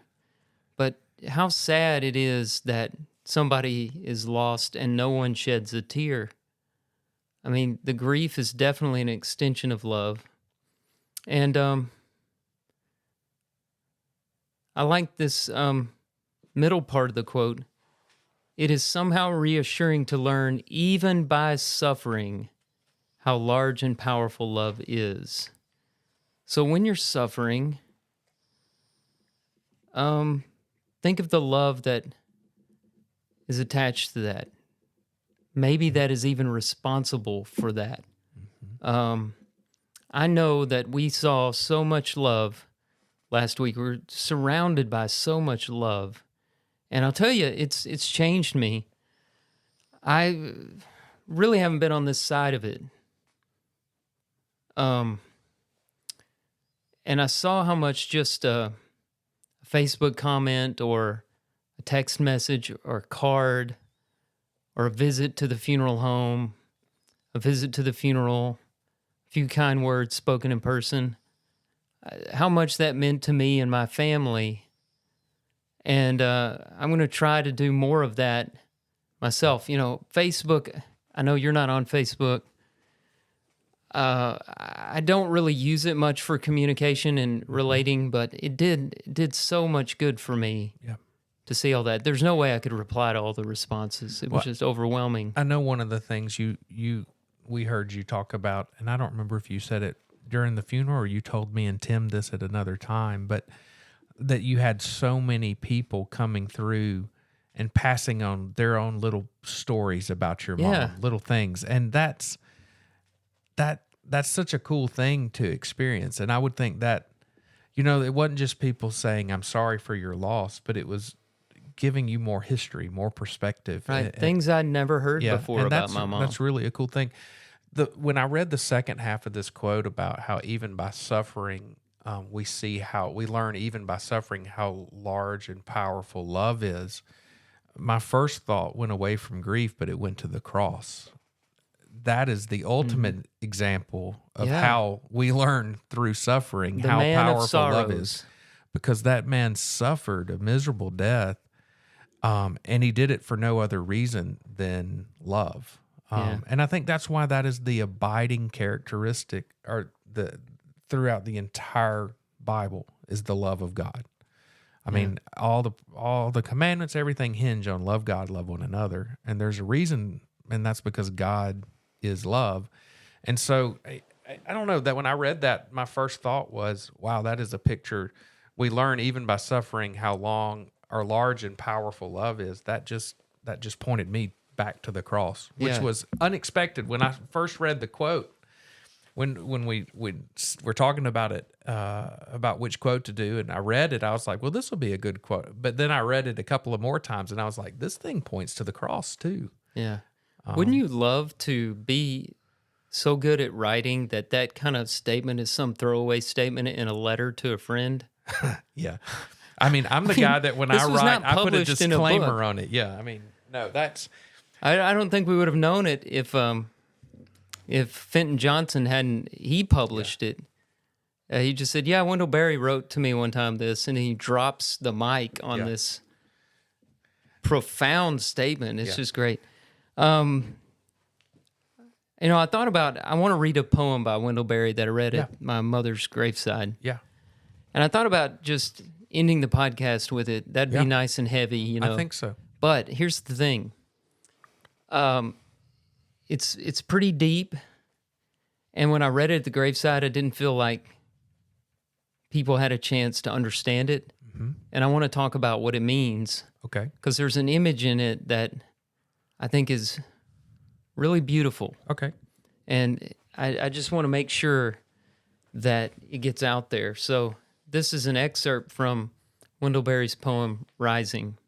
But how sad it is that somebody is lost and no one sheds a tear. I mean, the grief is definitely an extension of love. And I like this middle part of the quote. It is somehow reassuring to learn, even by suffering, how large and powerful love is. So when you're suffering, think of the love that is attached to that. Maybe that is even responsible for that. I know that we saw so much love last week. We were surrounded by so much love. And I'll tell you, it's changed me. I really haven't been on this side of it. And I saw how much just a Facebook comment or a text message or a card or a visit to the funeral home, a visit to the funeral, a few kind words spoken in person, how much that meant to me and my family. And I'm going to try to do more of that myself. You know, Facebook, I know you're not on Facebook. I don't really use it much for communication and relating, but it did so much good for me to see all that. There's no way I could reply to all the responses. It was just overwhelming. I know one of the things we heard you talk about, and I don't remember if you said it during the funeral or you told me and Tim this at another time, but that you had so many people coming through and passing on their own little stories about your mom, little things. And that's such a cool thing to experience. And I would think that, you know, it wasn't just people saying, I'm sorry for your loss, but it was giving you more history, more perspective. Right. Things I'd never heard before about my mom. That's really a cool thing. When I read the second half of this quote about how even by suffering, we learn even by suffering how large and powerful love is. My first thought went away from grief, but it went to the cross. That is the ultimate example of how we learn through suffering how powerful love is. Because that man suffered a miserable death, and he did it for no other reason than love. And I think that's why that is the abiding characteristic throughout the entire Bible is the love of God. I mean, all the commandments, everything hinge on love God, love one another. And there's a reason, and that's because God is love. And so I don't know that when I read that, my first thought was, wow, that is a picture. We learn even by suffering how long or large and powerful love is. That just pointed me back to the cross, which was unexpected. When I first read the quote, when we were talking about it, about which quote to do, and I read it, I was like, well, this will be a good quote. But then I read it a couple of more times, and I was like, this thing points to the cross too. Yeah. Wouldn't you love to be so good at writing that kind of statement is some throwaway statement in a letter to a friend? Yeah. I mean, I'm the guy that when I this was write, not I put a published in a book. disclaimer on it. Yeah. I mean, no, that's. I don't think we would have known it if Fenton Johnson hadn't published it. He just said, "Yeah, Wendell Berry wrote to me one time this," and he drops the mic on this profound statement. It's just great. I thought about, I want to read a poem by Wendell Berry that I read at my mother's graveside. Yeah. And I thought about just ending the podcast with it. That'd be nice and heavy, I think so. But here's the thing. It's pretty deep. And when I read it at the graveside, I didn't feel like people had a chance to understand it. Mm-hmm. And I want to talk about what it means. Okay. Because there's an image in it that I think is really beautiful. Okay. And I just want to make sure that it gets out there. So this is an excerpt from Wendell Berry's poem, Rising.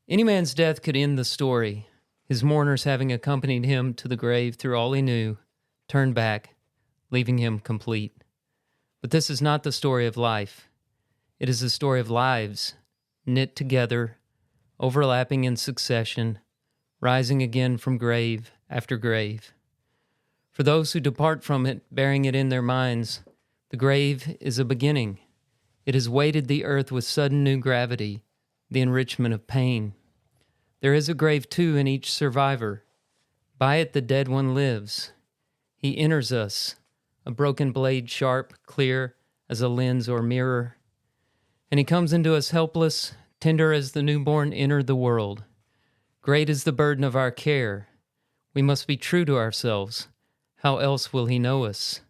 Any man's death could end the story. His mourners, having accompanied him to the grave through all he knew, turned back, leaving him complete. But this is not the story of life. It is the story of lives, knit together, overlapping in succession, rising again from grave after grave. For those who depart from it, bearing it in their minds, the grave is a beginning. It has weighted the earth with sudden new gravity, the enrichment of pain. There is a grave, too, in each survivor. By it the dead one lives. He enters us, a broken blade, sharp, clear as a lens or mirror. And he comes into us helpless, tender as the newborn entered the world. Great is the burden of our care. We must be true to ourselves. How else will he know us?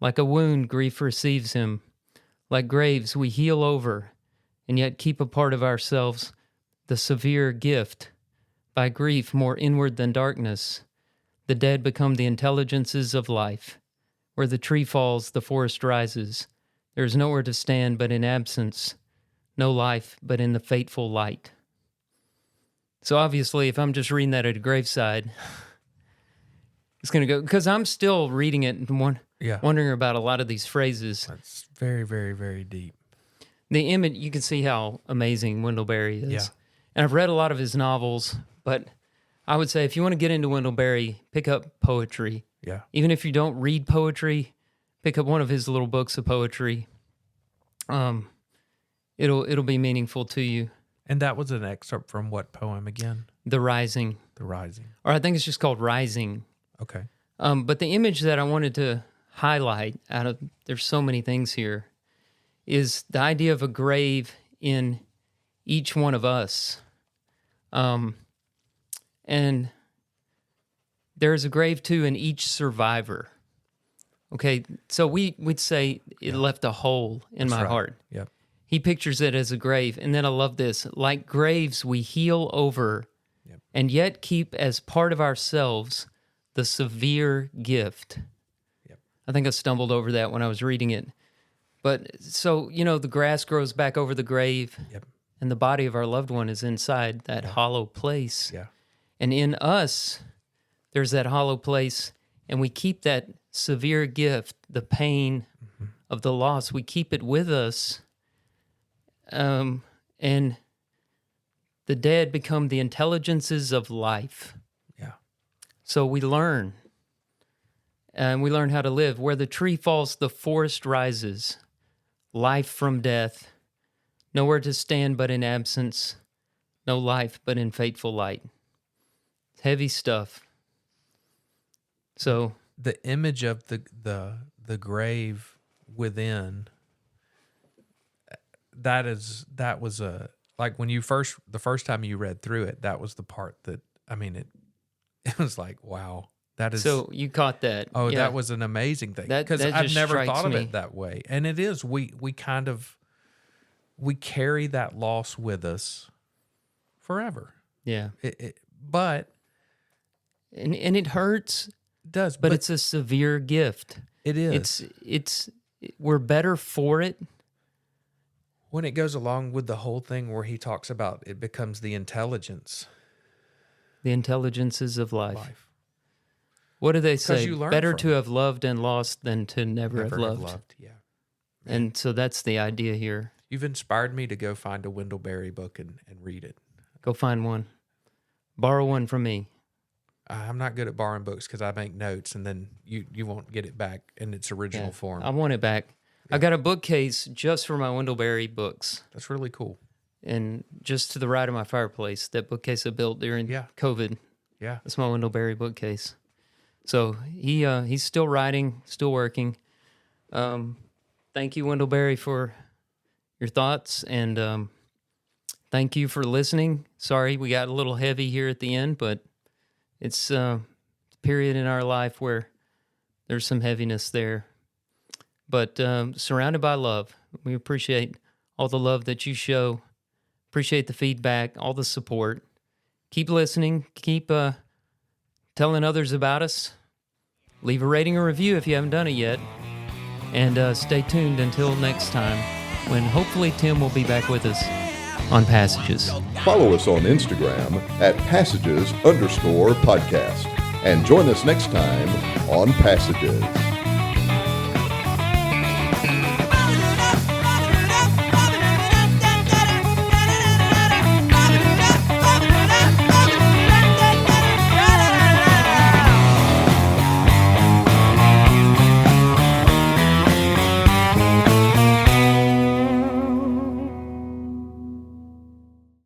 Like a wound, grief receives him. Like graves, we heal over, and yet keep a part of ourselves, the severe gift. By grief, more inward than darkness, the dead become the intelligences of life. Where the tree falls, the forest rises. There is nowhere to stand but in absence, no life but in the fateful light. So obviously, if I'm just reading that at a graveside, it's going to go, because I'm still reading it and wondering about a lot of these phrases. That's very, very, very deep. The image, you can see how amazing Wendell Berry is. Yeah. And I've read a lot of his novels, but I would say if you want to get into Wendell Berry, pick up poetry. Yeah. Even if you don't read poetry, pick up one of his little books of poetry. It'll be meaningful to you. And that was an excerpt from what poem again? The Rising. The Rising. Or I think it's just called Rising. Okay. But the image that I wanted to highlight there's so many things here, is the idea of a grave in each one of us. And there's a grave, too, in each survivor. Okay, so we'd say it left a hole in my heart. Yep. He pictures it as a grave. And then I love this. Like graves, we heal over and yet keep as part of ourselves the severe gift. Yep. I think I stumbled over that when I was reading it. But so, the grass grows back over the grave. Yep. And the body of our loved one is inside that hollow place. Yeah. And in us, there's that hollow place, and we keep that severe gift, the pain of the loss, we keep it with us. And the dead become the intelligences of life. Yeah. So we learn. And we learn how to live. Where the tree falls, the forest rises. Life from death. Nowhere to stand but in absence. No life but in fateful light. It's heavy stuff. So the image of the grave within, that was like when the first time you read through it, that was the part that, I mean, it was like, wow, that is. So you caught that. Oh, yeah. That was an amazing thing. That because I've just never strikes thought of me. it that way. And it is, we carry that loss with us forever. Yeah. But. And it hurts. It does. But it's a severe gift. It is. We're better for it. When it goes along with the whole thing where he talks about it becomes the intelligence The intelligences of life. What do they say? you learn Better from to have loved and lost than to never have loved. Yeah. And so that's the idea here. You've inspired me to go find a Wendell Berry book and read it. Go find one. Borrow one from me. I'm not good at borrowing books because I make notes, and then you won't get it back in its original form. I want it back. I got a bookcase just for my Wendell Berry books. That's really cool. And just to the right of my fireplace, that bookcase I built during COVID. Yeah. That's my Wendell Berry bookcase. So he's still writing, still working. Thank you, Wendell Berry, for your thoughts, and thank you for listening. Sorry we got a little heavy here at the end, but it's a period in our life where there's some heaviness there. But surrounded by love. We appreciate all the love that you show. Appreciate the feedback, all the support. Keep listening. Keep telling others about us. Leave a rating or review if you haven't done it yet. And stay tuned until next time, when hopefully Tim will be back with us on Passages. Follow us on Instagram at Passages_podcast. And join us next time on Passages.